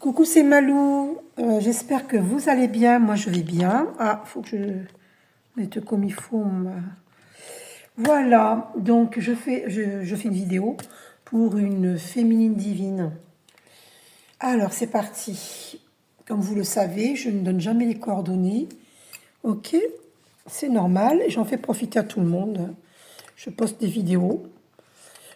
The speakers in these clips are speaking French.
Coucou, c'est Malou. J'espère que vous allez bien. Moi, je vais bien. Ah, faut que je mette comme il faut. Voilà. Donc, je fais une vidéo pour une féminine divine. Alors, c'est parti. Comme vous le savez, je ne donne jamais les coordonnées. Ok, c'est normal. J'en fais profiter à tout le monde. Je poste des vidéos.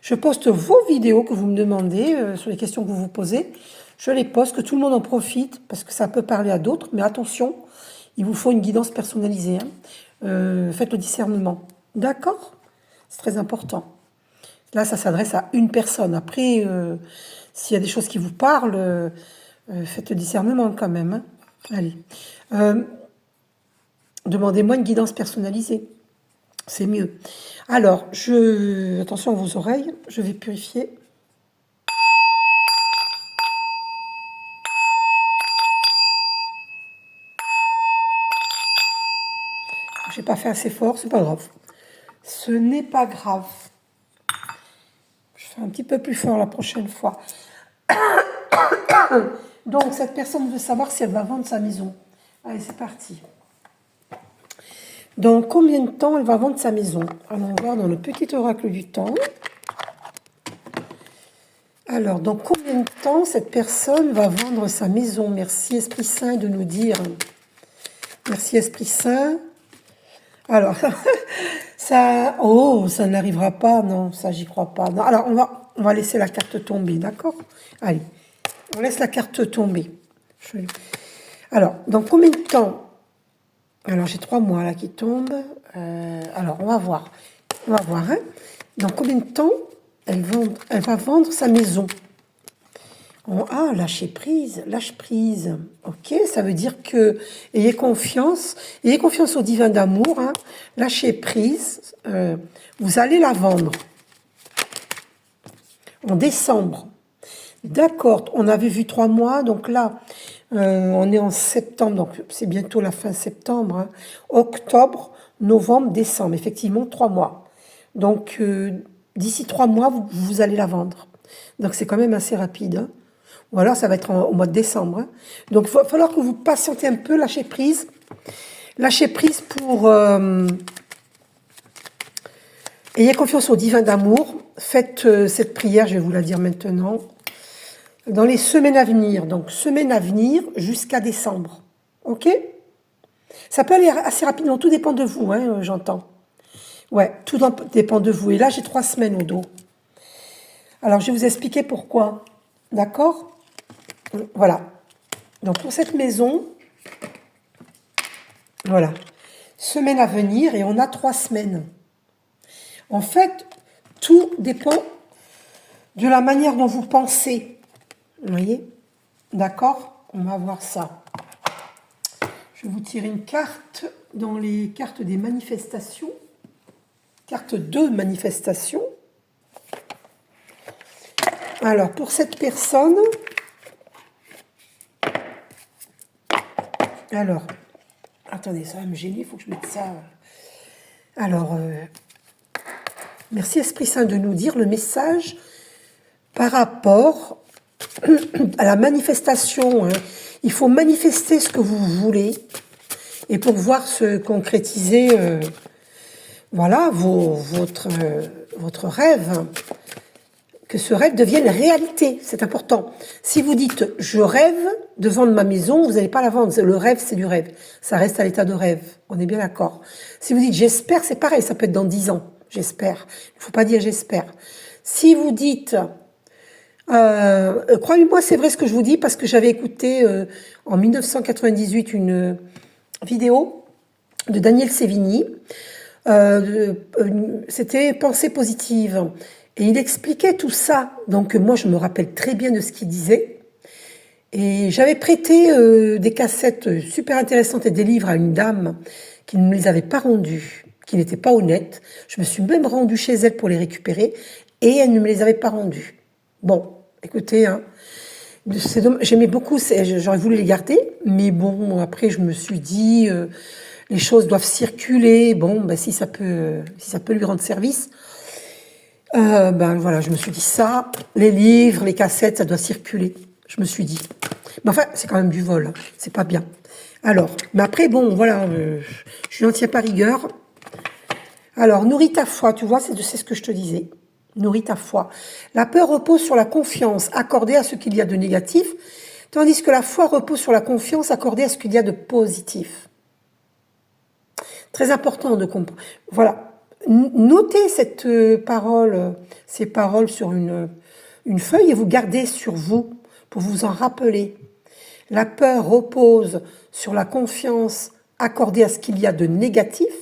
Je poste vos vidéos que vous me demandez sur les questions que vous vous posez. Je les poste, que tout le monde en profite, parce que ça peut parler à d'autres. Mais attention, il vous faut une guidance personnalisée. Faites le discernement. D'accord? C'est très important. Là, ça s'adresse à une personne. Après, s'il y a des choses qui vous parlent, faites le discernement quand même. Hein. Allez. Demandez-moi une guidance personnalisée. C'est mieux. Alors, attention à vos oreilles, je vais purifier. Je n'ai pas fait assez fort, c'est pas grave. Ce n'est pas grave. Je fais un petit peu plus fort la prochaine fois. Donc, cette personne veut savoir si elle va vendre sa maison. Allez, c'est parti. Dans combien de temps elle va vendre sa maison? Allons voir dans le petit oracle du temps. Alors, dans combien de temps cette personne va vendre sa maison? Merci Esprit Saint de nous dire. Merci Esprit Saint. Alors, ça n'arrivera pas, non, ça j'y crois pas. Non, alors, on va laisser la carte tomber, d'accord? Allez, on laisse la carte tomber. Alors, dans combien de temps? Alors, j'ai 3 mois là qui tombent. Alors, on va voir. Hein. Dans combien de temps elle va vendre sa maison? Lâcher prise, lâche prise. Ok, ça veut dire que ayez confiance au divin d'amour. Hein, lâchez prise, vous allez la vendre en décembre. D'accord, on avait vu 3 mois, donc là, on est en septembre, donc c'est bientôt la fin septembre. Hein, octobre, novembre, décembre, effectivement 3 mois. Donc d'ici 3 mois, vous allez la vendre. Donc c'est quand même assez rapide. Hein. Ou alors ça va être au mois de décembre. Hein. Donc il va falloir que vous patientez un peu, lâchez prise. Lâchez prise pour... ayez confiance au divin d'amour. Faites cette prière, je vais vous la dire maintenant. Dans les semaines à venir. Donc semaines à venir jusqu'à décembre. Ok? Ça peut aller assez rapidement. Tout dépend de vous, hein, j'entends. Ouais, tout dépend de vous. Et là, j'ai 3 semaines au dos. Alors, je vais vous expliquer pourquoi. D'accord? Voilà. Donc, pour cette maison, voilà. Semaine à venir et on a 3 semaines. En fait, tout dépend de la manière dont vous pensez. Vous voyez? D'accord? On va voir ça. Je vais vous tirer une carte dans les cartes des manifestations. Carte de manifestation. Alors, pour cette personne... Alors, attendez, ça va me gêner, il faut que je mette ça... Alors, merci Esprit Saint de nous dire le message par rapport à la manifestation. Hein. Il faut manifester ce que vous voulez et pour voir se concrétiser... voilà, votre rêve, que ce rêve devienne réalité, c'est important. Si vous dites « je rêve de vendre ma maison », vous n'allez pas la vendre. Le rêve, c'est du rêve. Ça reste à l'état de rêve. On est bien d'accord. Si vous dites « j'espère », c'est pareil, ça peut être dans 10 ans. J'espère. Il ne faut pas dire « j'espère ». Si vous dites croyez-moi, c'est vrai ce que je vous dis, parce que j'avais écouté en 1998 une vidéo de Daniel Sévigny. C'était pensée positive et il expliquait tout ça, donc moi je me rappelle très bien de ce qu'il disait et j'avais prêté des cassettes super intéressantes et des livres à une dame qui ne me les avait pas rendus, qui n'était pas honnête. Je me suis même rendue chez elle pour les récupérer et elle ne me les avait pas rendus. Bon, écoutez, hein, j'aimais beaucoup, j'aurais voulu les garder, mais bon, après je me suis dit... les choses doivent circuler. Bon, ben, si ça peut lui rendre service, ben voilà, je me suis dit ça. Les livres, les cassettes, ça doit circuler. Je me suis dit. Mais enfin, c'est quand même du vol, hein. C'est pas bien. Alors, mais après, bon, voilà, je n'en tiens pas rigueur. Alors, nourris ta foi, tu vois, c'est ce que je te disais. Nourris ta foi. La peur repose sur la confiance accordée à ce qu'il y a de négatif, tandis que la foi repose sur la confiance accordée à ce qu'il y a de positif. Très important de comprendre. Voilà. Notez cette parole, ces paroles sur une feuille et vous gardez sur vous pour vous en rappeler. La peur repose sur la confiance accordée à ce qu'il y a de négatif,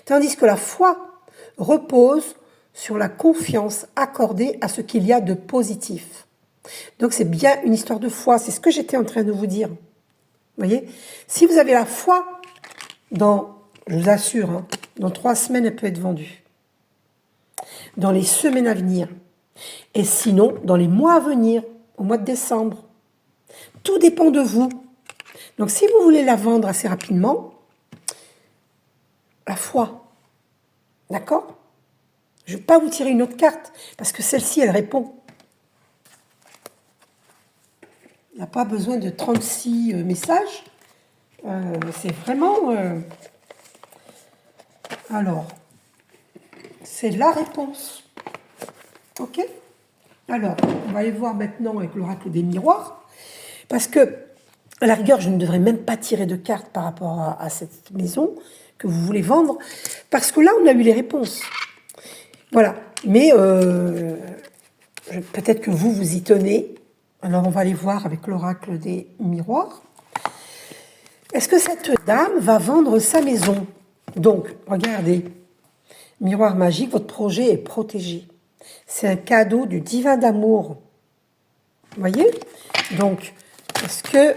tandis que la foi repose sur la confiance accordée à ce qu'il y a de positif. Donc c'est bien une histoire de foi, c'est ce que j'étais en train de vous dire. Vous voyez, si vous avez la foi, je vous assure, hein, dans 3 semaines, elle peut être vendue. Dans les semaines à venir. Et sinon, dans les mois à venir, au mois de décembre. Tout dépend de vous. Donc si vous voulez la vendre assez rapidement, la foi. D'accord? Je ne vais pas vous tirer une autre carte, parce que celle-ci, elle répond. Il n'y a pas besoin de 36 messages. C'est vraiment... Alors, c'est la réponse. Ok? Alors, on va aller voir maintenant avec l'oracle des miroirs. Parce que, à la rigueur, je ne devrais même pas tirer de cartes par rapport à cette maison que vous voulez vendre. Parce que là, on a eu les réponses. Voilà. Mais peut-être que vous y tenez. Alors, on va aller voir avec l'oracle des miroirs. Est-ce que cette dame va vendre sa maison? Donc, regardez. Miroir magique, votre projet est protégé. C'est un cadeau du divin d'amour. Vous voyez? Donc, est-ce que...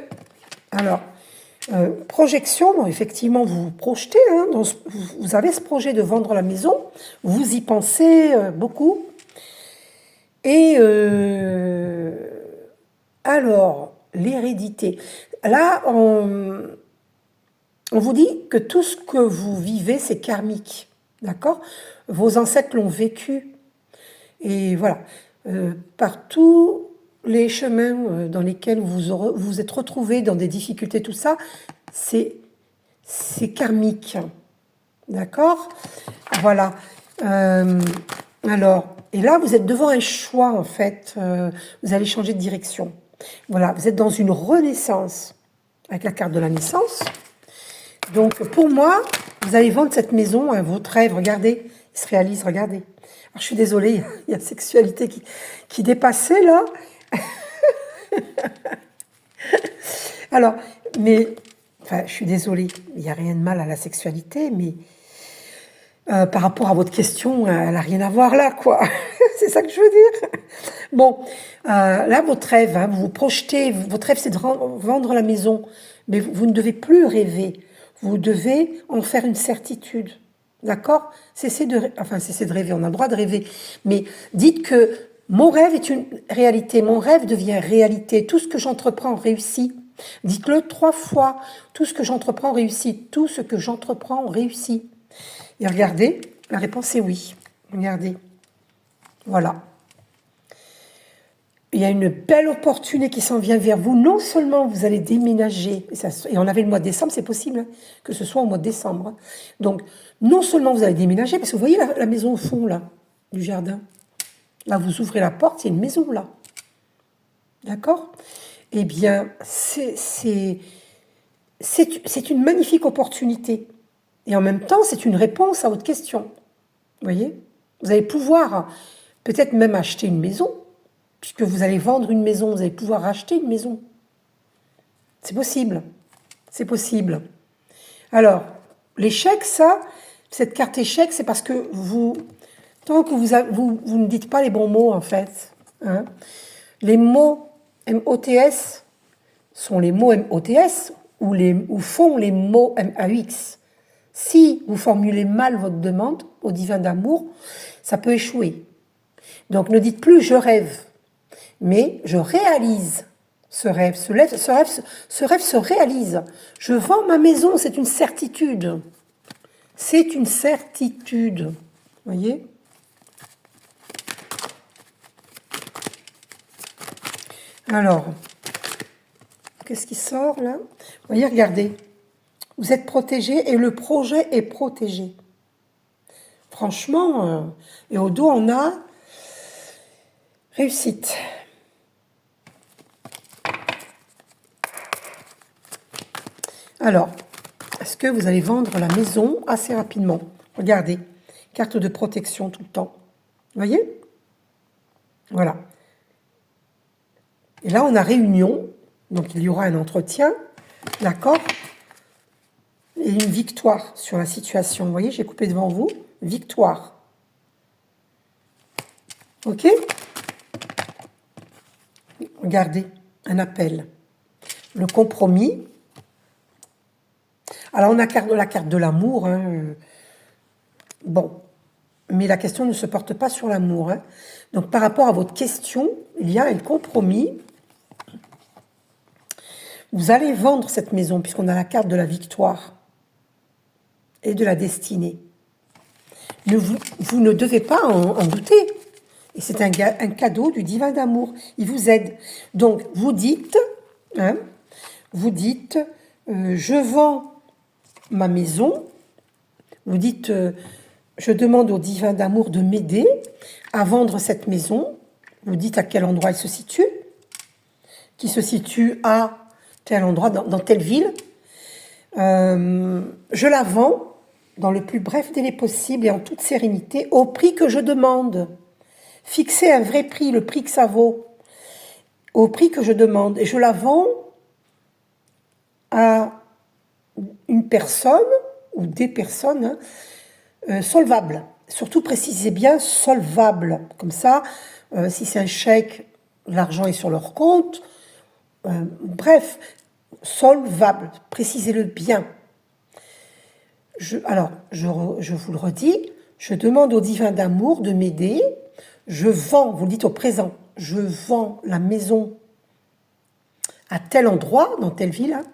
Alors, projection, bon, effectivement, vous vous projetez. Hein, vous avez ce projet de vendre la maison. Vous y pensez beaucoup. Et alors, l'hérédité. Là, on vous dit que tout ce que vous vivez, c'est karmique. D'accord? Vos ancêtres l'ont vécu. Et voilà. Par tous les chemins dans lesquels vous êtes retrouvés, dans des difficultés, tout ça, c'est karmique. D'accord? Voilà. Alors, et là, vous êtes devant un choix, en fait. Vous allez changer de direction. Voilà, vous êtes dans une renaissance avec la carte de la naissance. Donc, pour moi, vous allez vendre cette maison, hein, votre rêve, regardez, il se réalise, regardez. Alors, je suis désolée, il y a la sexualité qui dépassait, là. Alors, mais, enfin, je suis désolée, il n'y a rien de mal à la sexualité, mais par rapport à votre question, elle n'a rien à voir là, quoi. C'est ça que je veux dire. Bon, là, votre rêve, hein, vous vous projetez, votre rêve, c'est de vendre la maison, mais vous ne devez plus rêver. Vous devez en faire une certitude. D'accord? Cessez de rêver, on a le droit de rêver. Mais dites que mon rêve est une réalité, mon rêve devient réalité. Tout ce que j'entreprends réussit. Dites-le 3 fois. Tout ce que j'entreprends réussit. Tout ce que j'entreprends réussit. Et regardez, la réponse est oui. Regardez. Voilà. Il y a une belle opportunité qui s'en vient vers vous. Non seulement vous allez déménager, et on avait le mois de décembre, c'est possible hein, que ce soit au mois de décembre. Donc, non seulement vous allez déménager, parce que vous voyez la maison au fond, là, du jardin. Là, vous ouvrez la porte, il y a une maison, là. D'accord? Eh bien, c'est une magnifique opportunité. Et en même temps, c'est une réponse à votre question. Vous voyez? Vous allez pouvoir peut-être même acheter une maison, puisque vous allez vendre une maison, vous allez pouvoir racheter une maison. C'est possible. C'est possible. Alors, l'échec, cette carte échec, c'est parce que tant que vous ne dites pas les bons mots, en fait. Hein, les mots MOTS sont les mots MOTS ou font les mots MAX. Si vous formulez mal votre demande au divin d'amour, ça peut échouer. Donc, ne dites plus « je rêve », mais « je réalise ». Ce rêve se réalise. Je vends ma maison, c'est une certitude. C'est une certitude. Vous voyez? Alors, qu'est-ce qui sort là? Vous voyez, regardez. Vous êtes protégé et le projet est protégé. Franchement, et au dos, on a réussite. Alors, est-ce que vous allez vendre la maison assez rapidement? Regardez, carte de protection tout le temps. Vous voyez? Voilà. Et là, on a réunion. Donc, il y aura un entretien. D'accord? Et une victoire sur la situation. Vous voyez, j'ai coupé devant vous. Victoire. OK? Regardez, un appel. Le compromis. Alors, on a la carte de l'amour. Hein. Bon. Mais la question ne se porte pas sur l'amour. Hein. Donc, par rapport à votre question, il y a un compromis. Vous allez vendre cette maison, puisqu'on a la carte de la victoire et de la destinée. Vous ne devez pas en douter. Et c'est un cadeau du divin d'amour. Il vous aide. Donc, vous dites, je vends ma maison. Vous dites, je demande au divin d'amour de m'aider à vendre cette maison. Vous dites à quel endroit elle se situe. Qui se situe à tel endroit, dans telle ville. Je la vends dans le plus bref délai possible et en toute sérénité au prix que je demande. Fixez un vrai prix, le prix que ça vaut, au prix que je demande. Et je la vends à une personne ou des personnes solvables. Surtout précisez bien solvable. Comme ça, si c'est un chèque, l'argent est sur leur compte. Bref, solvable, précisez-le bien. Je vous le redis, je demande au divin d'amour de m'aider. Je vends, vous le dites au présent, je vends la maison à tel endroit, dans telle ville, hein,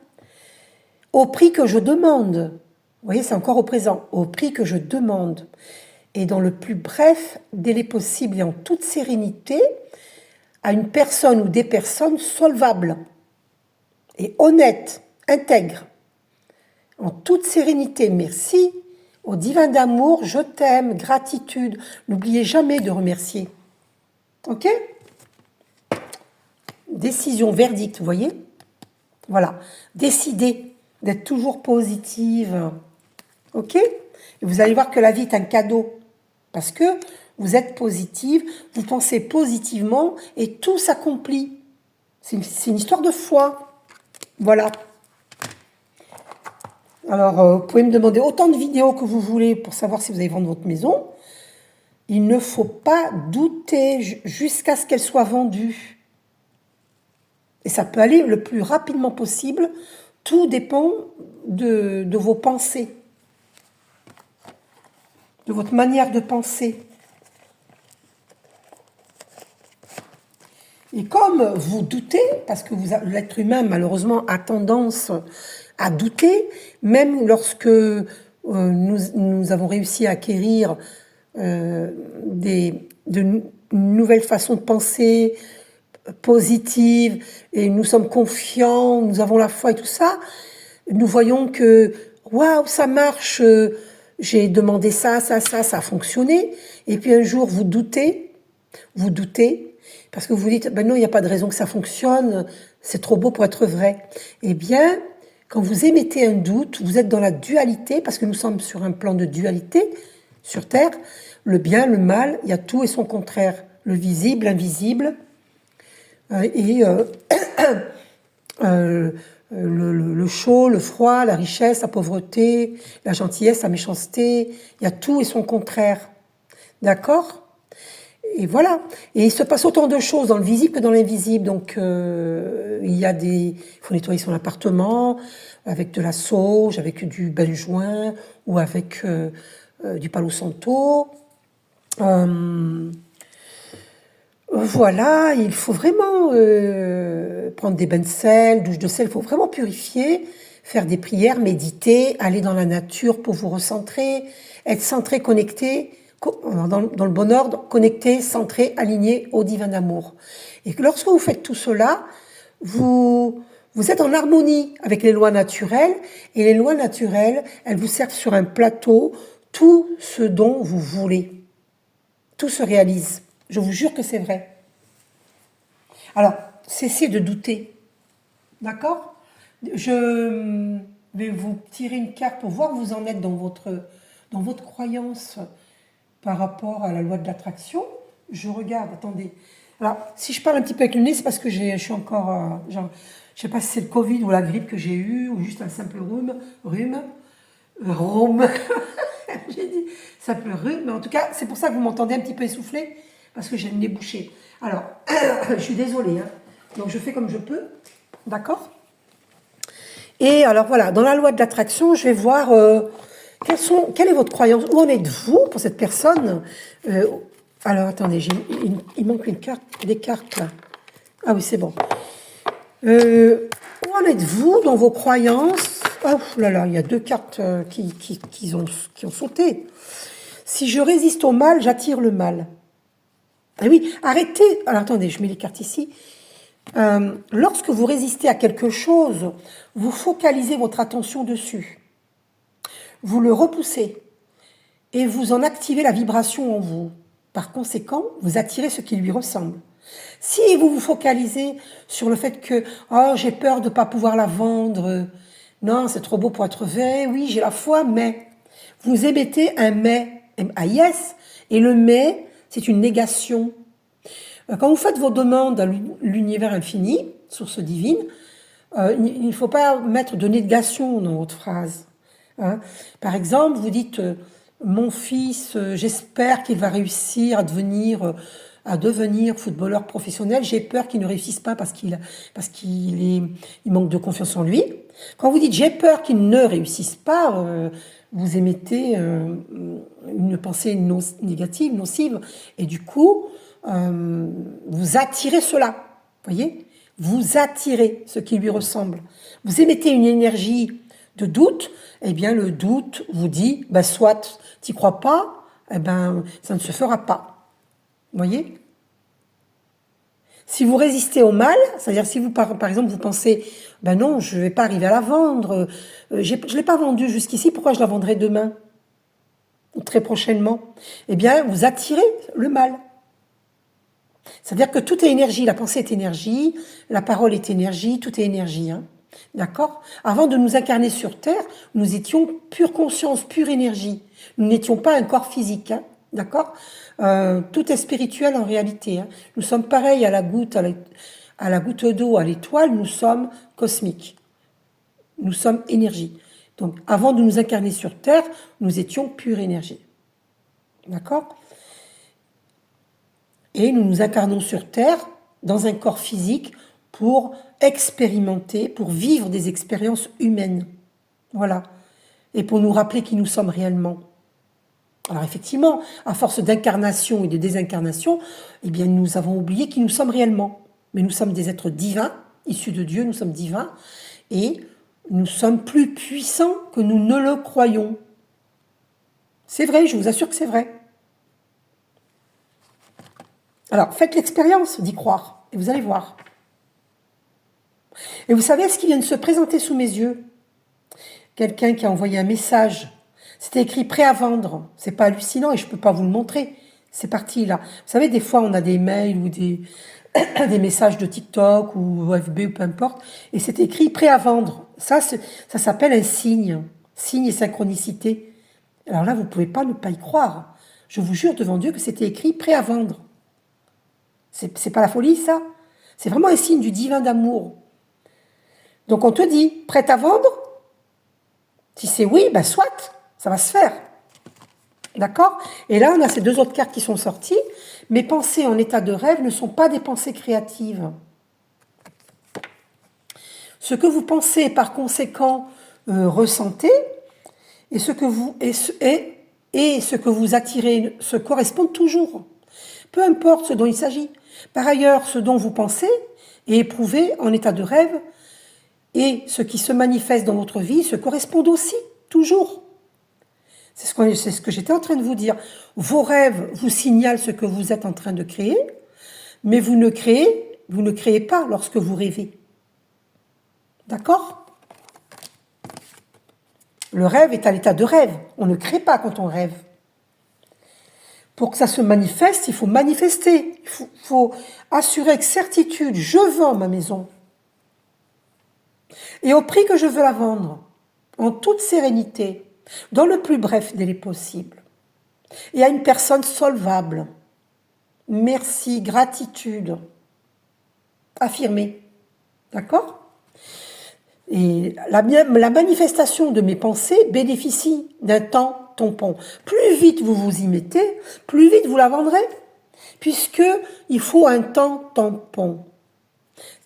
au prix que je demande. Vous voyez, c'est encore au présent, au prix que je demande. Et dans le plus bref délai possible et en toute sérénité, à une personne ou des personnes solvables et honnêtes, intègres. En toute sérénité, merci au divin d'amour, je t'aime, gratitude. N'oubliez jamais de remercier. OK? Décision, verdict, vous voyez? Voilà. Décidez d'être toujours positive. OK? Et vous allez voir que la vie est un cadeau. Parce que vous êtes positive, vous pensez positivement et tout s'accomplit. C'est une histoire de foi. Voilà. Alors, vous pouvez me demander autant de vidéos que vous voulez pour savoir si vous allez vendre votre maison. Il ne faut pas douter jusqu'à ce qu'elle soit vendue. Et ça peut aller le plus rapidement possible. Tout dépend de vos pensées, de votre manière de penser. Et comme vous doutez, parce que l'être humain, malheureusement, a tendance à douter, même lorsque nous avons réussi à acquérir de nouvelles façons de penser positives, et nous sommes confiants, nous avons la foi et tout ça, nous voyons que, waouh, ça marche, j'ai demandé ça a fonctionné, et puis un jour vous doutez, parce que vous dites, ben non, il n'y a pas de raison que ça fonctionne, c'est trop beau pour être vrai. Eh bien, quand vous émettez un doute, vous êtes dans la dualité, parce que nous sommes sur un plan de dualité, sur Terre, le bien, le mal, il y a tout et son contraire, le visible, l'invisible, le chaud, le froid, la richesse, la pauvreté, la gentillesse, la méchanceté, il y a tout et son contraire. D'accord ? Et voilà. Et il se passe autant de choses dans le visible que dans l'invisible. Donc, il faut nettoyer son appartement avec de la sauge, avec du benjoin ou avec du palo santo. Voilà, il faut vraiment prendre des bains de sel, douche de sel. Il faut vraiment purifier, faire des prières, méditer, aller dans la nature pour vous recentrer, être centré, connecté, dans le bon ordre, connecté, centré, aligné au divin amour. Et que lorsque vous faites tout cela, vous Vous êtes en harmonie avec les lois naturelles et les lois naturelles, elles vous servent sur un plateau tout ce dont vous voulez. Tout se réalise. Je vous jure que c'est vrai. Alors, cessez de douter. D'accord? Je vais vous tirer une carte pour voir où vous en êtes dans votre croyance par rapport à la loi de l'attraction. Je regarde, attendez. Alors, si je parle un petit peu avec le nez, c'est parce que je suis encore... je ne sais pas si c'est le Covid ou la grippe que j'ai eue, ou juste un simple rhume. J'ai dit simple rhume, mais en tout cas, c'est pour ça que vous m'entendez un petit peu essoufflé, parce que j'ai le nez bouché. Alors, je suis désolée, hein. Donc je fais comme je peux, d'accord? Et alors voilà, dans la loi de l'attraction, je vais voir quelle est votre croyance, où en êtes-vous pour cette personne. Alors attendez, il manque une carte, des cartes là. Ah oui, c'est bon. Où en êtes-vous dans vos croyances? Oh là là, il y a deux cartes qui ont sauté. Si je résiste au mal, j'attire le mal. Ah oui, arrêtez. Alors attendez, je mets les cartes ici. Lorsque vous résistez à quelque chose, vous focalisez votre attention dessus. Vous le repoussez et vous en activez la vibration en vous. Par conséquent, vous attirez ce qui lui ressemble. Si vous vous focalisez sur le fait que « Oh, j'ai peur de ne pas pouvoir la vendre. Non, c'est trop beau pour être vrai. Oui, j'ai la foi, mais... » Vous émettez un « mais », un « yes », et le « mais », c'est une négation. Quand vous faites vos demandes à l'univers infini, source divine, il ne faut pas mettre de négation dans votre phrase. Hein. Par exemple, vous dites « Mon fils, j'espère qu'il va réussir à devenir footballeur professionnel. J'ai peur qu'il ne réussisse pas parce qu'il manque de confiance en lui. » Quand vous dites « J'ai peur qu'il ne réussisse pas », vous émettez une pensée négative, nocive, et du coup, vous attirez cela. Voyez ? Vous attirez ce qui lui ressemble. Vous émettez une énergie de doute, eh bien le doute vous dit, ben, soit tu n'y crois pas, eh ben, ça ne se fera pas. Vous voyez ? Si vous résistez au mal, c'est-à-dire si vous, par exemple, vous pensez, ben non, je ne vais pas arriver à la vendre, je ne l'ai pas vendue jusqu'ici, pourquoi je la vendrai demain ou très prochainement? Eh bien, vous attirez le mal. C'est-à-dire que tout est énergie, la pensée est énergie, la parole est énergie, tout est énergie. Hein. D'accord ? Avant de nous incarner sur Terre, nous étions pure conscience, pure énergie. Nous n'étions pas un corps physique. Hein. D'accord ? Tout est spirituel en réalité. Hein. Nous sommes pareils à la goutte d'eau, à l'étoile, nous sommes cosmiques. Nous sommes énergie. Donc, avant de nous incarner sur Terre, nous étions pure énergie. D'accord ? Et nous nous incarnons sur Terre dans un corps physique pour expérimenter, pour vivre des expériences humaines. Voilà. Et pour nous rappeler qui nous sommes réellement. Alors effectivement, à force d'incarnation et de désincarnation, eh bien nous avons oublié qui nous sommes réellement. Mais nous sommes des êtres divins, issus de Dieu, nous sommes divins, et nous sommes plus puissants que nous ne le croyons. C'est vrai, je vous assure que c'est vrai. Alors, faites l'expérience d'y croire, et vous allez voir. Et vous savez ce qui vient de se présenter sous mes yeux? Quelqu'un qui a envoyé un message. C'était écrit « prêt à vendre ». C'est pas hallucinant et je peux pas vous le montrer. C'est parti là. Vous savez, des fois, on a des mails ou des messages de TikTok ou FB ou peu importe, et c'est écrit « prêt à vendre ». Ça s'appelle un signe. Signe et synchronicité. Alors là, vous ne pouvez pas ne pas y croire. Je vous jure devant Dieu que c'était écrit « prêt à vendre ». C'est pas la folie, ça. C'est vraiment un signe du divin d'amour. Donc on te dit, prête à vendre? Si c'est oui, ben soit, ça va se faire. D'accord? Et là, on a ces deux autres cartes qui sont sorties. Mes pensées en état de rêve ne sont pas des pensées créatives. Ce que vous pensez, par conséquent, ressentez, et ce que vous attirez se correspondent toujours. Peu importe ce dont il s'agit. Par ailleurs, ce dont vous pensez et éprouvez en état de rêve et ce qui se manifeste dans votre vie se correspondent aussi, toujours. C'est ce que j'étais en train de vous dire. Vos rêves vous signalent ce que vous êtes en train de créer, mais vous ne créez pas lorsque vous rêvez. D'accord? Le rêve est à l'état de rêve. On ne crée pas quand on rêve. Pour que ça se manifeste, il faut manifester. Il faut assurer avec certitude, je vends ma maison. Et au prix que je veux la vendre, en toute sérénité, dans le plus bref délai possible. Et à une personne solvable. Merci, gratitude. Affirmé. D'accord? Et la manifestation de mes pensées bénéficie d'un temps tampon. Plus vite vous vous y mettez, plus vite vous la vendrez, puisqu'il faut un temps tampon.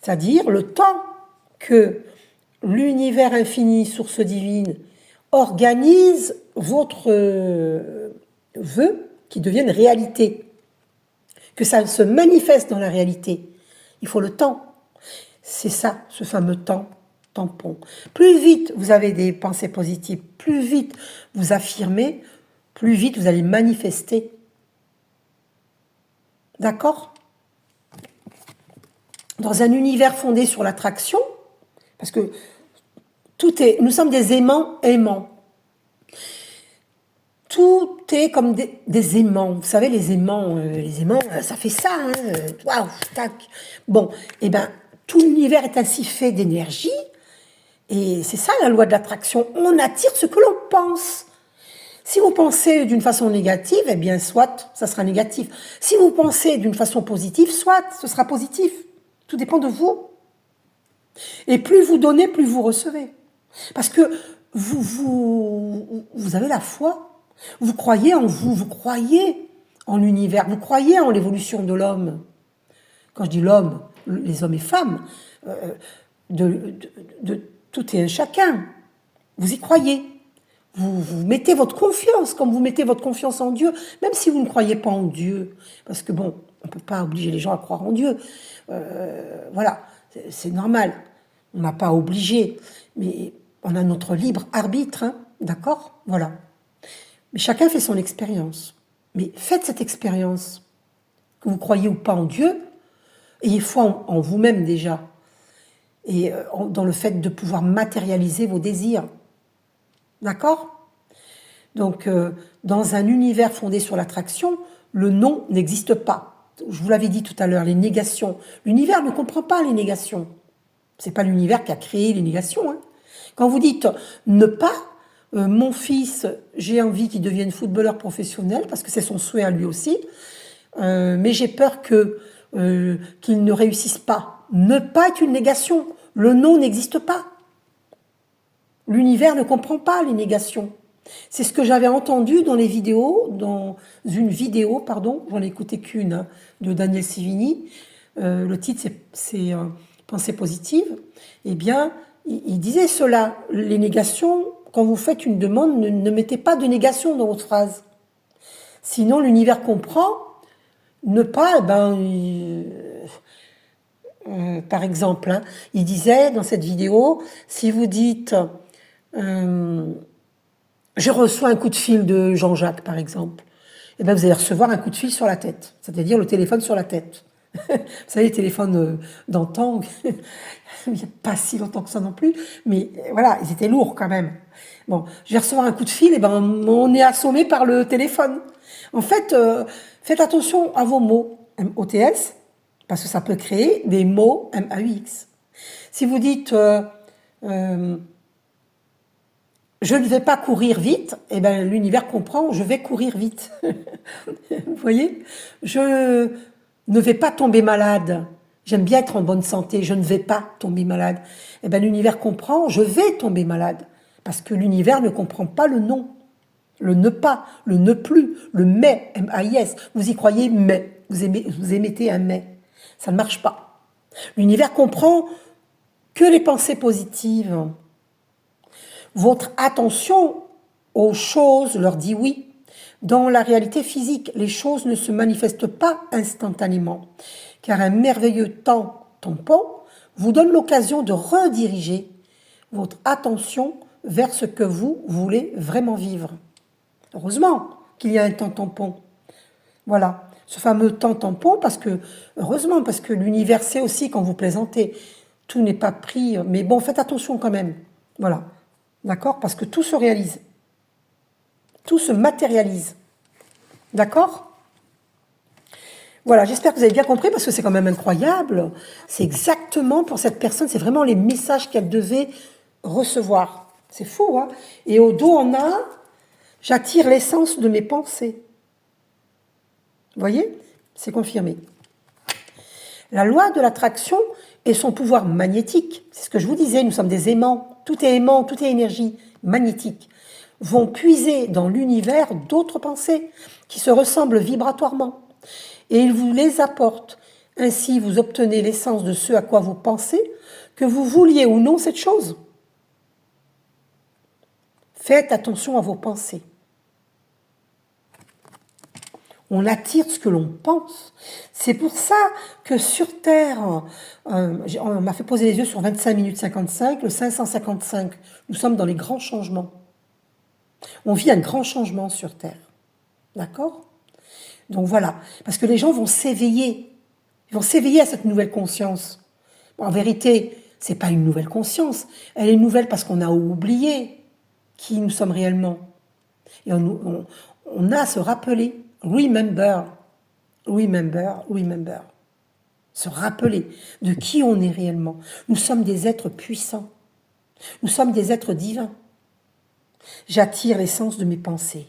C'est-à-dire le temps que l'univers infini, source divine, organise votre vœu qui devienne réalité, que ça se manifeste dans la réalité. Il faut le temps. C'est ça, ce fameux temps tampon. Plus vite vous avez des pensées positives, plus vite vous affirmez, plus vite vous allez manifester. D'accord? Dans un univers fondé sur l'attraction, parce que nous sommes des aimants. Tout est comme des aimants. Vous savez, les aimants, ça fait ça. Waouh, tac. Bon, et bien, tout l'univers est ainsi fait d'énergie. Et c'est ça la loi de l'attraction. On attire ce que l'on pense. Si vous pensez d'une façon négative, eh bien, soit ça sera négatif. Si vous pensez d'une façon positive, soit ce sera positif. Tout dépend de vous. Et plus vous donnez, plus vous recevez. Parce que vous avez la foi. Vous croyez en vous croyez en l'univers, vous croyez en l'évolution de l'homme. Quand je dis l'homme, les hommes et femmes, de tout et un chacun. Vous y croyez. Vous mettez votre confiance, comme vous mettez votre confiance en Dieu, même si vous ne croyez pas en Dieu. Parce que bon, on ne peut pas obliger les gens à croire en Dieu. Voilà, c'est normal. On n'a pas obligé. Mais on a notre libre arbitre, hein, d'accord? Voilà. Mais chacun fait son expérience. Mais faites cette expérience. Que vous croyez ou pas en Dieu, ayez foi en vous-même déjà. Et dans le fait de pouvoir matérialiser vos désirs. D'accord? Donc, dans un univers fondé sur l'attraction, le non n'existe pas. Je vous l'avais dit tout à l'heure, les négations. L'univers ne comprend pas les négations. C'est pas l'univers qui a créé les négations. Hein. Quand vous dites ne pas, mon fils, j'ai envie qu'il devienne footballeur professionnel, parce que c'est son souhait à lui aussi, mais j'ai peur qu'il ne réussisse pas. Ne pas est une négation. Le non n'existe pas. L'univers ne comprend pas les négations. C'est ce que j'avais entendu dans une vidéo, j'en ai écouté qu'une, hein, de Daniel Sivini. Le titre, c'est Pensée positive. Eh bien, il disait cela. Les négations, quand vous faites une demande, ne mettez pas de négation dans votre phrase. Sinon, l'univers comprend. Ne pas, par exemple, hein, il disait dans cette vidéo, si vous dites je reçois un coup de fil de Jean-Jacques, par exemple, et bien vous allez recevoir un coup de fil sur la tête, c'est-à-dire le téléphone sur la tête. Vous savez, les téléphones d'antan, il n'y a pas si longtemps que ça non plus, mais voilà, ils étaient lourds quand même. Bon, je vais recevoir un coup de fil, et ben on est assommé par le téléphone. En fait, faites attention à vos mots, M-O-T-S, parce que ça peut créer des mots M-A-U-X. Si vous dites je ne vais pas courir vite, eh ben l'univers comprend, je vais courir vite. Vous voyez? Je ne vais pas tomber malade. J'aime bien être en bonne santé, je ne vais pas tomber malade. Eh ben l'univers comprend, je vais tomber malade. Parce que l'univers ne comprend pas le non, le ne pas, le ne plus, le mais, M-A-I-S. Vous y croyez mais, vous émettez un mais. Ça ne marche pas. L'univers comprend que les pensées positives. Votre attention aux choses leur dit oui. Dans la réalité physique, les choses ne se manifestent pas instantanément, car un merveilleux temps tampon vous donne l'occasion de rediriger votre attention vers ce que vous voulez vraiment vivre. Heureusement qu'il y a un temps tampon. Voilà, ce fameux temps tampon, heureusement, parce que l'univers sait aussi quand vous plaisantez. tout n'est pas pris. Mais bon, faites attention quand même. Voilà. D'accord? Parce que tout se réalise. Tout se matérialise. D'accord? Voilà, j'espère que vous avez bien compris parce que c'est quand même incroyable. C'est exactement pour cette personne, c'est vraiment les messages qu'elle devait recevoir. C'est fou, hein? Et au dos, on a « J'attire l'essence de mes pensées ». Vous voyez? C'est confirmé. La loi de l'attraction et son pouvoir magnétique, c'est ce que je vous disais, nous sommes des aimants, tout est énergie magnétique, vont puiser dans l'univers d'autres pensées qui se ressemblent vibratoirement. Et ils vous les apportent. Ainsi, vous obtenez l'essence de ce à quoi vous pensez, que vous vouliez ou non cette chose. Faites attention à vos pensées. On attire ce que l'on pense. C'est pour ça que sur Terre, on m'a fait poser les yeux sur 25 minutes 55, le 555. Nous sommes dans les grands changements. On vit un grand changement sur Terre. D'accord? Donc voilà. Parce que les gens vont s'éveiller. Ils vont s'éveiller à cette nouvelle conscience. En vérité, c'est pas une nouvelle conscience. Elle est nouvelle parce qu'on a oublié qui nous sommes réellement. Et on a à se rappeler. Remember. Se rappeler de qui on est réellement. Nous sommes des êtres puissants. Nous sommes des êtres divins. J'attire l'essence de mes pensées.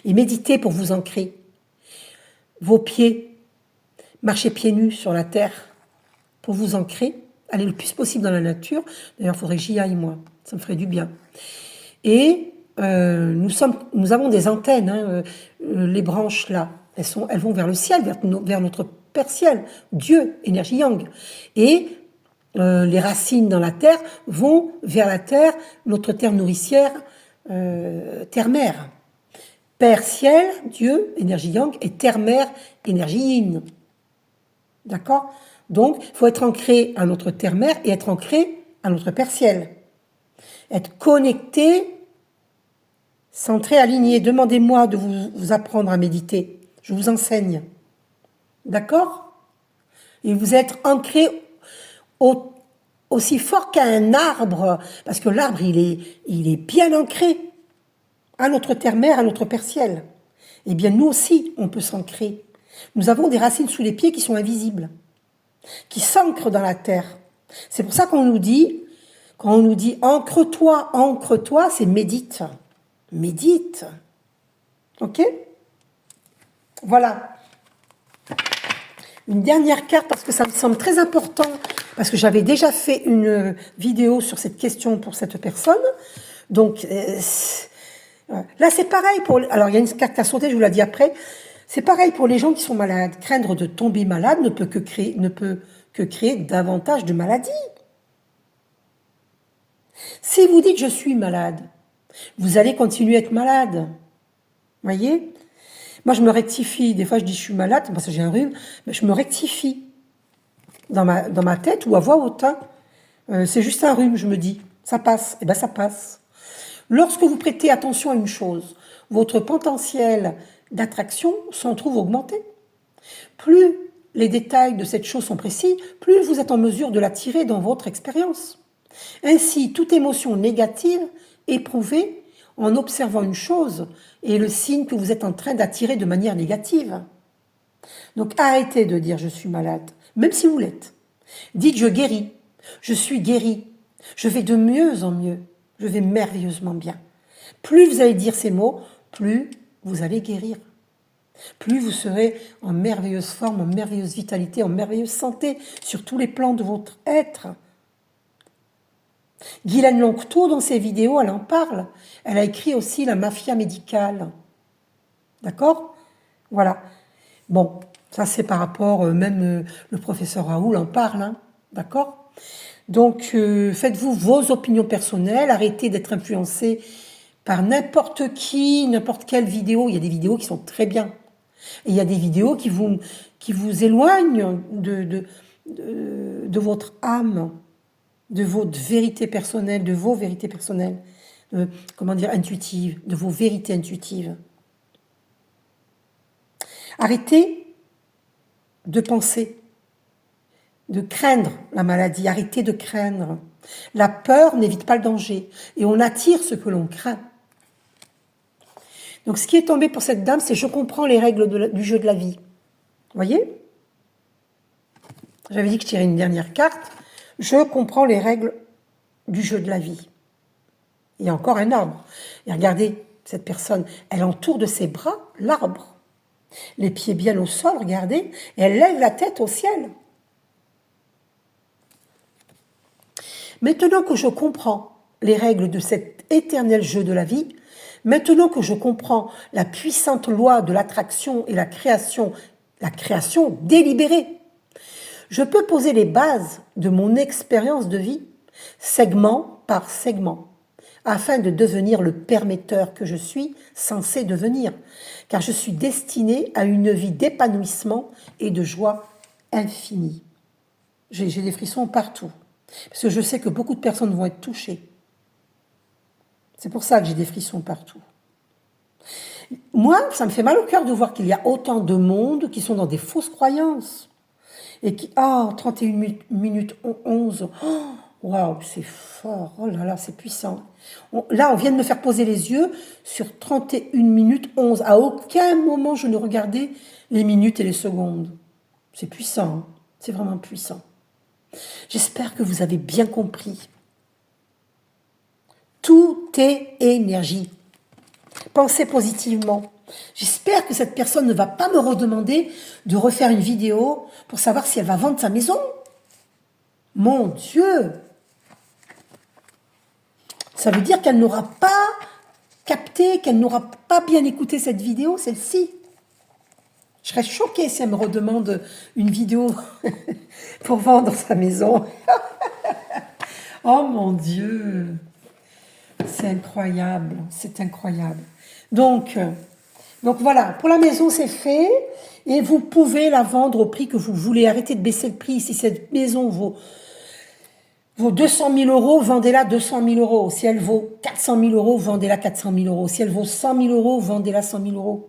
Et méditez pour vous ancrer. Vos pieds, marchez pieds nus sur la terre pour vous ancrer. Allez le plus possible dans la nature. D'ailleurs, il faudrait que j'y aille, moi. Ça me ferait du bien. Et nous avons des antennes, hein, les branches là, elles vont vers le ciel, vers notre Père Ciel, Dieu, énergie yang. Et les racines dans la terre vont vers la terre, notre terre nourricière, terre-mère. Père Ciel, Dieu, énergie yang, et terre-mère, énergie yin. D'accord? Donc, il faut être ancré à notre terre-mère et être ancré à notre Père Ciel. Être connecté, centré, aligné. Demandez-moi de vous apprendre à méditer. Je vous enseigne. D'accord? Et vous êtes ancré aussi fort qu'un arbre, parce que l'arbre, il est bien ancré à notre terre-mère, à notre Père Ciel. Eh bien, nous aussi, on peut s'ancrer. Nous avons des racines sous les pieds qui sont invisibles, qui s'ancrent dans la terre. C'est pour ça qu'on nous dit, quand on nous dit ancre-toi, c'est médite. Médite. Ok? Voilà. Une dernière carte parce que ça me semble très important, parce que j'avais déjà fait une vidéo sur cette question pour cette personne. Donc, là, c'est pareil pour... Alors, il y a une carte à sauter, je vous l'ai dit après. C'est pareil pour les gens qui sont malades. Craindre de tomber malade ne peut que créer davantage de maladies. Si vous dites « je suis malade », vous allez continuer à être malade. Voyez? Moi, je me rectifie. Des fois, je dis « je suis malade » parce que j'ai un rhume. Mais je me rectifie dans ma tête ou à voix haute. C'est juste un rhume, je me dis. Ça passe. Eh bien, ça passe. Lorsque vous prêtez attention à une chose, votre potentiel d'attraction s'en trouve augmenté. Plus les détails de cette chose sont précis, plus vous êtes en mesure de l'attirer dans votre expérience. Ainsi, toute émotion négative éprouvée en observant une chose est le signe que vous êtes en train d'attirer de manière négative. Donc arrêtez de dire « je suis malade », même si vous l'êtes. Dites « je guéris »,« je suis guéri »,« je vais de mieux en mieux », « je vais merveilleusement bien ». Plus vous allez dire ces mots, plus vous allez guérir. Plus vous serez en merveilleuse forme, en merveilleuse vitalité, en merveilleuse santé sur tous les plans de votre être. Guylaine Lonctot, dans ses vidéos, elle en parle. Elle a écrit aussi La mafia médicale. D'accord? Voilà. Bon, ça c'est par rapport, même le professeur Raoul en parle. Hein, d'accord? Donc, faites-vous vos opinions personnelles. Arrêtez d'être influencé par n'importe qui, n'importe quelle vidéo. Il y a des vidéos qui sont très bien. Et il y a des vidéos qui vous éloignent de votre âme, de votre vérité personnelle, de vos vérités personnelles, intuitives, de vos vérités intuitives. Arrêtez de penser de craindre la maladie, arrêtez de craindre. La peur n'évite pas le danger et on attire ce que l'on craint. Donc ce qui est tombé pour cette dame, c'est je comprends les règles du jeu de la vie. Vous voyez? J'avais dit que je tirais une dernière carte. Je comprends les règles du jeu de la vie. Il y a encore un arbre. Et regardez, cette personne, elle entoure de ses bras l'arbre. Les pieds bien au sol, regardez, et elle lève la tête au ciel. Maintenant que je comprends les règles de cet éternel jeu de la vie, maintenant que je comprends la puissante loi de l'attraction et la création délibérée, je peux poser les bases de mon expérience de vie, segment par segment, afin de devenir le permetteur que je suis censé devenir, car je suis destiné à une vie d'épanouissement et de joie infinie. J'ai des frissons partout, parce que je sais que beaucoup de personnes vont être touchées. C'est pour ça que j'ai des frissons partout. Moi, ça me fait mal au cœur de voir qu'il y a autant de monde qui sont dans des fausses croyances. Et qui, 31 minutes 11, waouh, c'est fort, oh là là, c'est puissant. Là, on vient de me faire poser les yeux sur 31 minutes 11. À aucun moment, je ne regardais les minutes et les secondes. C'est puissant, hein, c'est vraiment puissant. J'espère que vous avez bien compris. Tout est énergie. Pensez positivement. J'espère que cette personne ne va pas me redemander de refaire une vidéo pour savoir si elle va vendre sa maison. Mon Dieu! Ça veut dire qu'elle n'aura pas capté, qu'elle n'aura pas bien écouté cette vidéo, celle-ci. Je serais choquée si elle me redemande une vidéo pour vendre sa maison. Oh mon Dieu! C'est incroyable, c'est incroyable. Donc voilà, pour la maison c'est fait et vous pouvez la vendre au prix que vous voulez. Arrêtez de baisser le prix. Si cette maison vaut 200 000 euros, vendez-la 200 000 euros. Si elle vaut 400 000 euros, vendez-la 400 000 euros. Si elle vaut 100 000 euros, vendez-la 100 000 euros.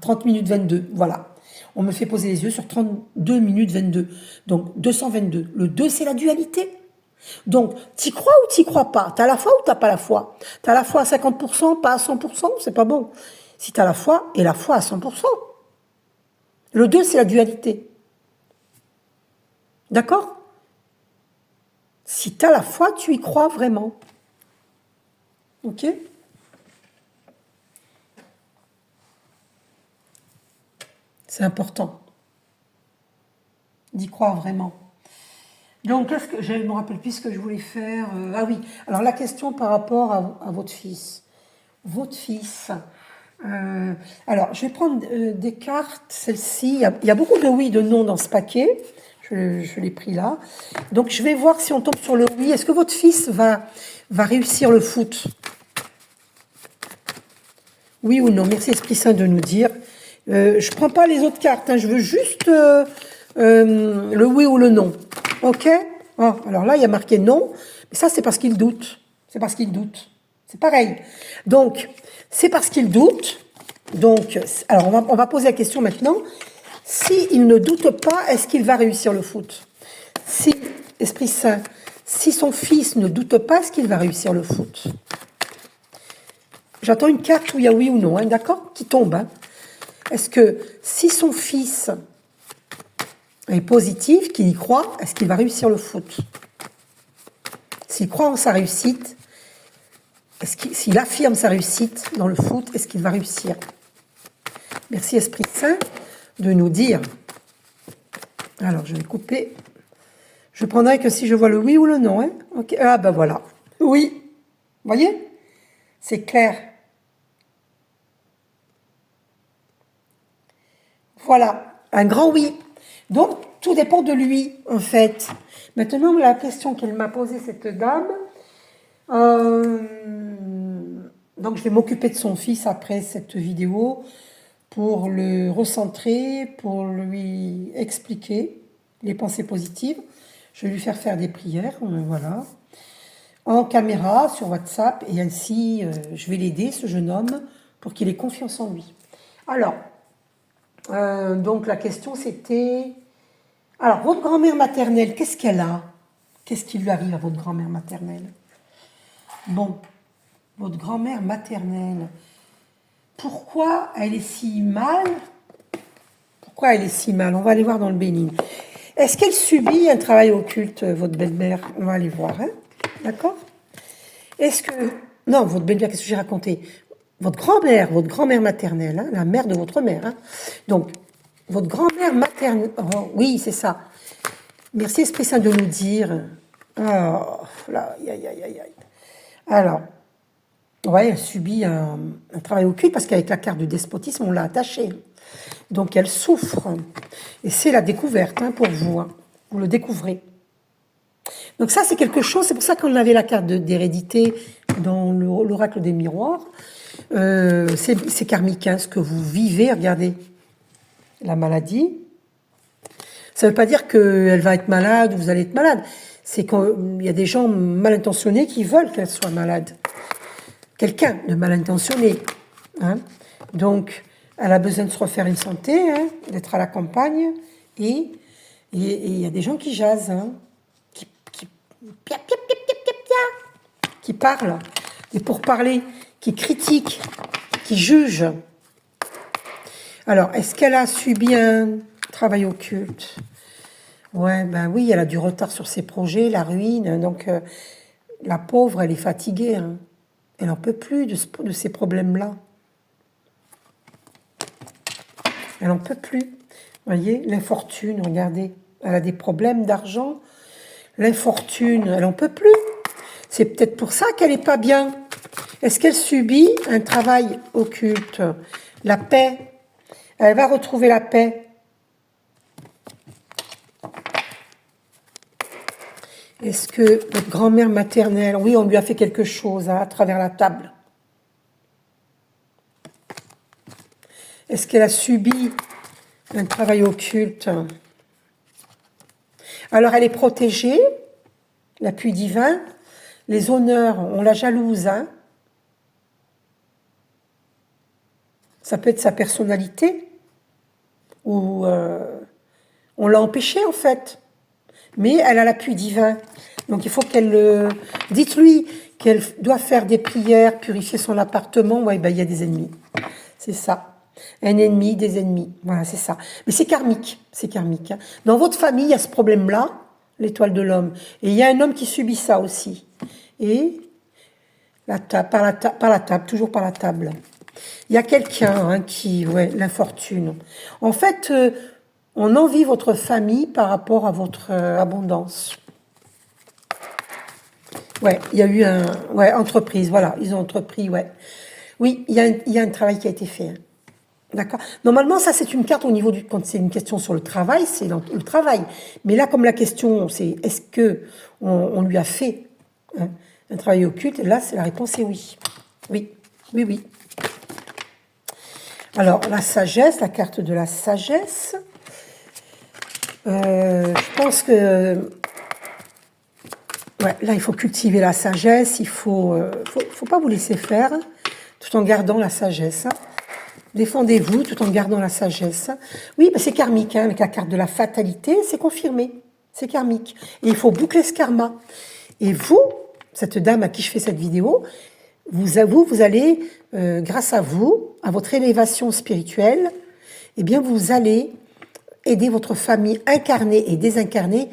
30 minutes 22, voilà. On me fait poser les yeux sur 32 minutes 22. Donc 222. Le 2, c'est la dualité. Donc, t'y crois ou t'y crois pas? T'as la foi ou t'as pas la foi? T'as la foi à 50%, pas à 100%, c'est pas bon. Si t'as la foi, et la foi à 100%. Le 2, c'est la dualité. D'accord? Si t'as la foi, tu y crois vraiment. Ok? C'est important d'y croire vraiment. Donc, je ne me rappelle plus ce que je voulais faire. Ah oui, alors la question par rapport à votre fils. Votre fils. Alors, je vais prendre des cartes, celle-ci. Il y a beaucoup de oui, de non dans ce paquet. Je l'ai pris là. Donc, je vais voir si on tombe sur le oui. Est-ce que votre fils va réussir le foot? Oui ou non? Merci Esprit Saint de nous dire. Je ne prends pas les autres cartes. Hein. Je veux juste le oui ou le non. Ok? Oh, alors là, il y a marqué non. Mais ça, c'est parce qu'il doute. C'est parce qu'il doute. C'est pareil. Donc, c'est parce qu'il doute. Donc, alors, on va poser la question maintenant. S'il ne doute pas, est-ce qu'il va réussir le foot? Si, Esprit Saint, si son fils ne doute pas, est-ce qu'il va réussir le foot? J'attends une carte où il y a oui ou non, hein, d'accord? Qui tombe. Hein. Est-ce que si son fils est positif, qu'il y croit, est-ce qu'il va réussir le foot? S'il croit en sa réussite, s'il affirme sa réussite dans le foot, est-ce qu'il va réussir? Merci Esprit Saint de nous dire. Alors, je vais couper. Je prendrai que si je vois le oui ou le non. Hein. Okay. Ah ben voilà. Oui. Vous voyez? C'est clair. Voilà. Un grand oui. Donc, tout dépend de lui, en fait. Maintenant, la question qu'elle m'a posée, cette dame. Donc, je vais m'occuper de son fils après cette vidéo pour le recentrer, pour lui expliquer les pensées positives. Je vais lui faire des prières, voilà, en caméra, sur WhatsApp, et ainsi, je vais l'aider, ce jeune homme, pour qu'il ait confiance en lui. Alors, donc la question c'était, Alors, votre grand-mère maternelle, qu'est-ce qu'elle a? Qu'est-ce qui lui arrive à votre grand-mère maternelle? Bon, votre grand-mère maternelle, pourquoi elle est si mal? Pourquoi elle est si mal? On va aller voir dans le bénigne. Est-ce qu'elle subit un travail occulte, votre belle-mère? On va aller voir, hein? D'accord? Est-ce que... Non, votre belle-mère, qu'est-ce que j'ai raconté? Votre grand-mère maternelle, hein, la mère de votre mère. Hein. Donc, votre grand-mère maternelle... Oh, oui, c'est ça. Merci Esprit Saint de nous dire. Oh, là, aïe, aïe, aïe, aïe. Alors, ouais, elle subit un travail occulte parce qu'avec la carte du despotisme, on l'a attachée. Donc, elle souffre. Et c'est la découverte hein, pour vous. Hein. Vous le découvrez. Donc ça, c'est quelque chose, c'est pour ça qu'on avait la carte d'hérédité dans l'oracle des miroirs. C'est karmique, hein, ce que vous vivez, regardez, la maladie. Ça ne veut pas dire qu'elle va être malade ou vous allez être malade. C'est qu'il y a des gens mal intentionnés qui veulent qu'elle soit malade. Quelqu'un de mal intentionné. Hein. Donc, elle a besoin de se refaire une santé, hein, d'être à la campagne. Et il y a des gens qui jasent, hein, qui parlent, et pour parler, qui critiquent, qui jugent. Alors, est-ce qu'elle a subi un travail occulte? Ouais, ben oui, elle a du retard sur ses projets, la ruine. Donc, la pauvre, elle est fatiguée. Hein. Elle n'en peut plus de ces problèmes-là. Elle n'en peut plus. Vous voyez, l'infortune, regardez. Elle a des problèmes d'argent. L'infortune, elle n'en peut plus. C'est peut-être pour ça qu'elle n'est pas bien. Est-ce qu'elle subit un travail occulte? La paix. Elle va retrouver la paix. Est-ce que votre grand-mère maternelle, oui, on lui a fait quelque chose hein, à travers la table. Est-ce qu'elle a subi un travail occulte? Alors, elle est protégée, l'appui divin. Les honneurs, on la jalouse. Hein. Ça peut être sa personnalité, ou on l'a empêchée en fait. Mais elle a l'appui divin. Donc il faut qu'elle... dites-lui qu'elle doit faire des prières, purifier son appartement. Ouais, ben, il y a des ennemis. C'est ça. Un ennemi, des ennemis. Voilà, c'est ça. Mais c'est karmique. C'est karmique. Hein. Dans votre famille, il y a ce problème-là, l'étoile de l'homme. Et il y a un homme qui subit ça aussi. Et par la table, toujours par la table. Il y a quelqu'un hein, qui... Ouais, l'infortune. En fait... on envie votre famille par rapport à votre abondance. Ouais, il y a eu un... Ouais, entreprise, voilà, ils ont entrepris, ouais. Oui, il y a un travail qui a été fait. Hein. D'accord. Normalement, ça, c'est une carte au niveau du... Quand c'est une question sur le travail, c'est le travail. Mais là, comme la question, c'est est-ce que on lui a fait hein, un travail occulte? Là, la réponse est oui. Oui, oui, oui. Alors, la sagesse, la carte de la sagesse... je pense que ouais, là, il faut cultiver la sagesse, il faut pas vous laisser faire, tout en gardant la sagesse. Défendez-vous tout en gardant la sagesse. Oui, ben c'est karmique, hein, avec la carte de la fatalité, c'est confirmé, c'est karmique. Et il faut boucler ce karma. Et vous, cette dame à qui je fais cette vidéo, vous allez, grâce à vous, à votre élévation spirituelle, eh bien, vous allez aider votre famille incarnée et désincarnée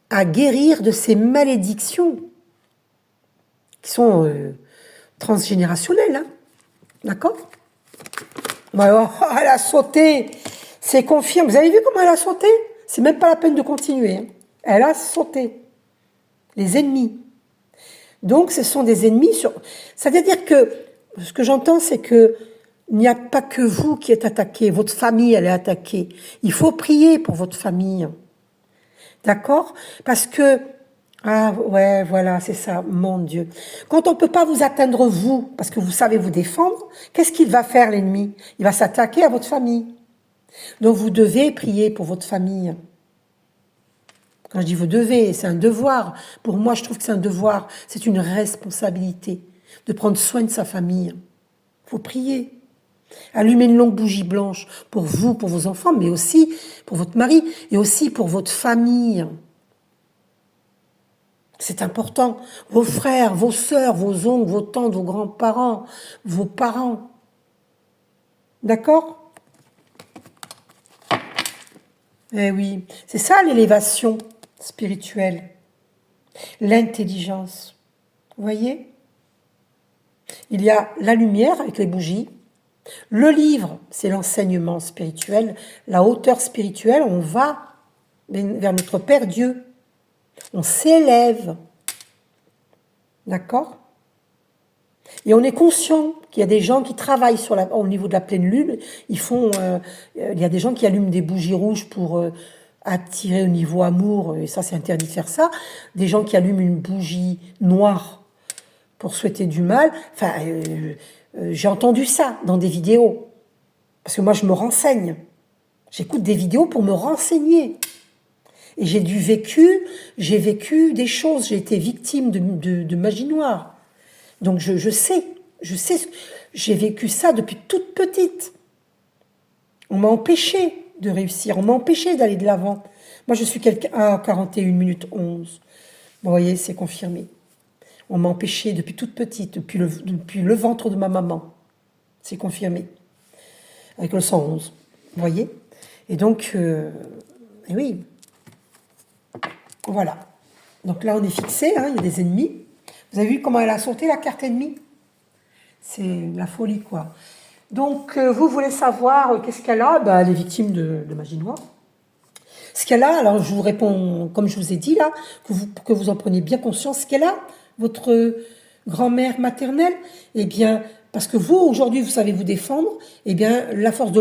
à guérir de ces malédictions qui sont transgénérationnelles. Hein. D'accord? Alors, elle a sauté. C'est confirmé. Vous avez vu comment elle a sauté? C'est même pas la peine de continuer. Hein. Elle a sauté. Les ennemis. Donc, ce sont des ennemis. C'est-à-dire que, ce que j'entends, c'est que il n'y a pas que vous qui êtes attaqué, votre famille, elle est attaquée. Il faut prier pour votre famille. D'accord? Parce que, ah ouais, voilà, c'est ça, mon Dieu. Quand on ne peut pas vous atteindre vous, parce que vous savez vous défendre, qu'est-ce qu'il va faire l'ennemi? Il va s'attaquer à votre famille. Donc vous devez prier pour votre famille. Quand je dis vous devez, c'est un devoir. Pour moi, je trouve que c'est un devoir. C'est une responsabilité de prendre soin de sa famille. Il faut prier. Allumez une longue bougie blanche pour vous, pour vos enfants, mais aussi pour votre mari et aussi pour votre famille. C'est important. Vos frères, vos sœurs, vos oncles, vos tantes, vos grands-parents, vos parents. D'accord? Eh oui, c'est ça l'élévation spirituelle. L'intelligence. Vous voyez? Il y a la lumière avec les bougies. Le livre, c'est l'enseignement spirituel. La hauteur spirituelle, on va vers notre Père Dieu. On s'élève. D'accord? Et on est conscient qu'il y a des gens qui travaillent au niveau de la pleine lune. Il y a des gens qui allument des bougies rouges pour attirer au niveau amour, et ça c'est interdit de faire ça. Des gens qui allument une bougie noire pour souhaiter du mal. Enfin, j'ai entendu ça dans des vidéos. Parce que moi je me renseigne. J'écoute des vidéos pour me renseigner. Et j'ai vécu des choses. J'ai été victime de magie noire. Donc je sais, j'ai vécu ça depuis toute petite. On m'a empêché de réussir, on m'a empêché d'aller de l'avant. Moi, je suis quelqu'un à 41 minutes 11. Vous voyez, c'est confirmé. On m'a empêché depuis toute petite, depuis le ventre de ma maman. C'est confirmé. Avec le 111. Vous voyez? Et donc, oui. Voilà. Donc là, on est fixé, hein, il y a des ennemis. Vous avez vu comment elle a sauté, la carte ennemie? C'est la folie, quoi. Donc, vous voulez savoir qu'est-ce qu'elle a? Ben, elle est victime de magie noire. Ce qu'elle a, alors je vous réponds, comme je vous ai dit là, que vous en preniez bien conscience, ce qu'elle a, votre grand-mère maternelle, eh bien, parce que vous, aujourd'hui, vous savez vous défendre, eh bien, la force de